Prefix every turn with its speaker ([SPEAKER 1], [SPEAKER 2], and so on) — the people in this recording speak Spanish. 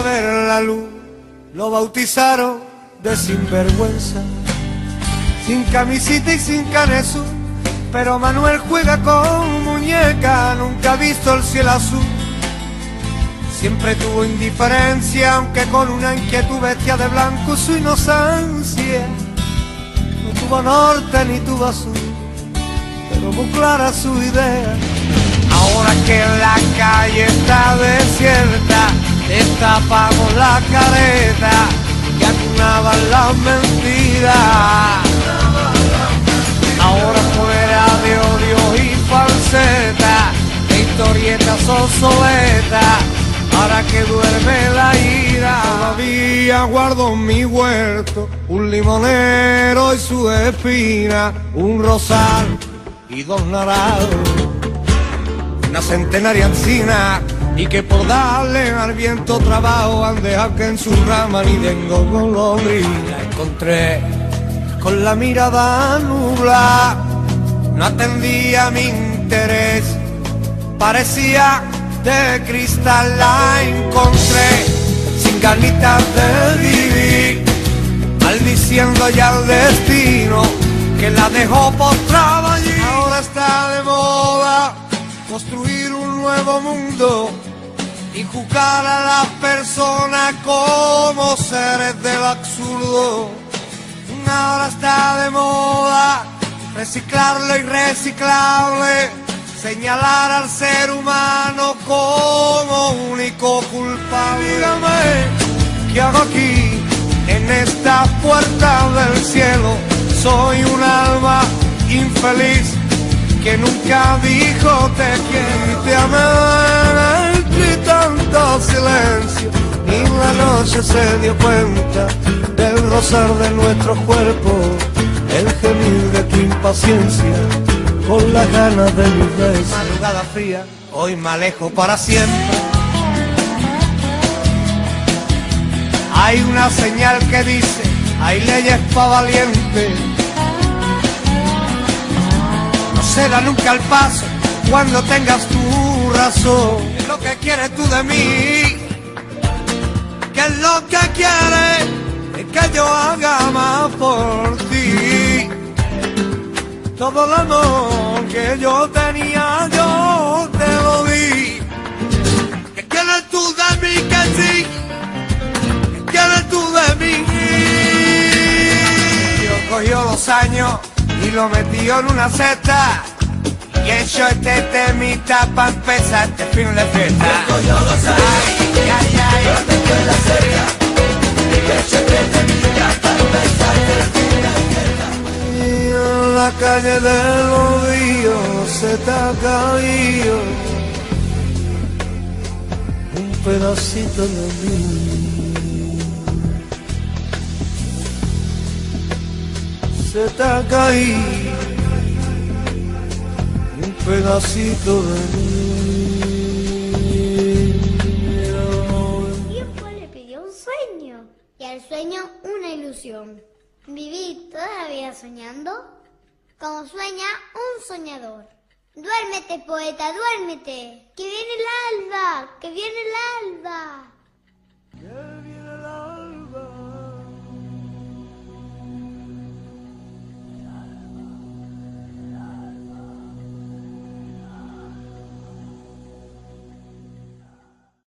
[SPEAKER 1] fue ver la luz, lo bautizaron de sinvergüenza, sin camisita y sin canesú, pero Manuel juega con muñeca, nunca ha visto el cielo azul. Siempre tuvo indiferencia, aunque con una inquietud vestía de blanco su inocencia. No tuvo norte ni tuvo azul, pero muy clara su idea. Ahora que la calle está desierta, destapamos la careta que acunaban las mentiras. Ahora fuera de odio y falseta, de historietas obsoletas, para que duerme la ira. Todavía guardo en mi huerto un limonero y su espina, un rosal y dos naranjos, una centenaria encina, y que por darle al viento trabajo han dejado que en su rama ni tengo golondrina. La encontré con la mirada nubla, no atendía mi interés, parecía de cristal. La encontré sin ganitas de vivir, maldiciendo ya el destino que la dejó postrada allí. Ahora está de moda construir un nuevo mundo y juzgar a las personas como seres del absurdo. Ahora está de moda reciclar lo irreciclable, señalar al ser humano como único culpable. Dígame, ¿qué hago aquí en esta puerta del cielo? Soy un alma infeliz que nunca dijo te quiero y te amé. Entre tanto silencio, y la noche se dio cuenta del rozar de nuestros cuerpos, el gemir de tu impaciencia con las ganas de mis besos. Madrugada fría, hoy me alejo para siempre. Hay una señal que dice, hay leyes pa' valientes. No será nunca el paso cuando tengas tu razón. ¿Qué es lo que quieres tú de mí? ¿Qué es lo que quieres? Es que yo haga más por ti. Todo el amor que yo tenía, yo te lo di. ¿Qué quieres tú de mí? Que sí. ¿Qué quieres tú de mí? Yo cogió 2 años y lo metió en una cesta, y hecho este temita pa' empezar este fin de fiesta.
[SPEAKER 2] Yo cogió 2 años,
[SPEAKER 1] ay,
[SPEAKER 2] lo metió en la cesta, y hecho este temita pa' empezar este fin de fiesta.
[SPEAKER 1] La calle del odio se te ha caído un pedacito de mí. Se te ha caído un pedacito de mí.
[SPEAKER 3] El tiempo le pidió un sueño y al sueño una ilusión. Vivir toda la vida soñando, como sueña un soñador. Duérmete, poeta, duérmete, que viene el alba, que viene el alba.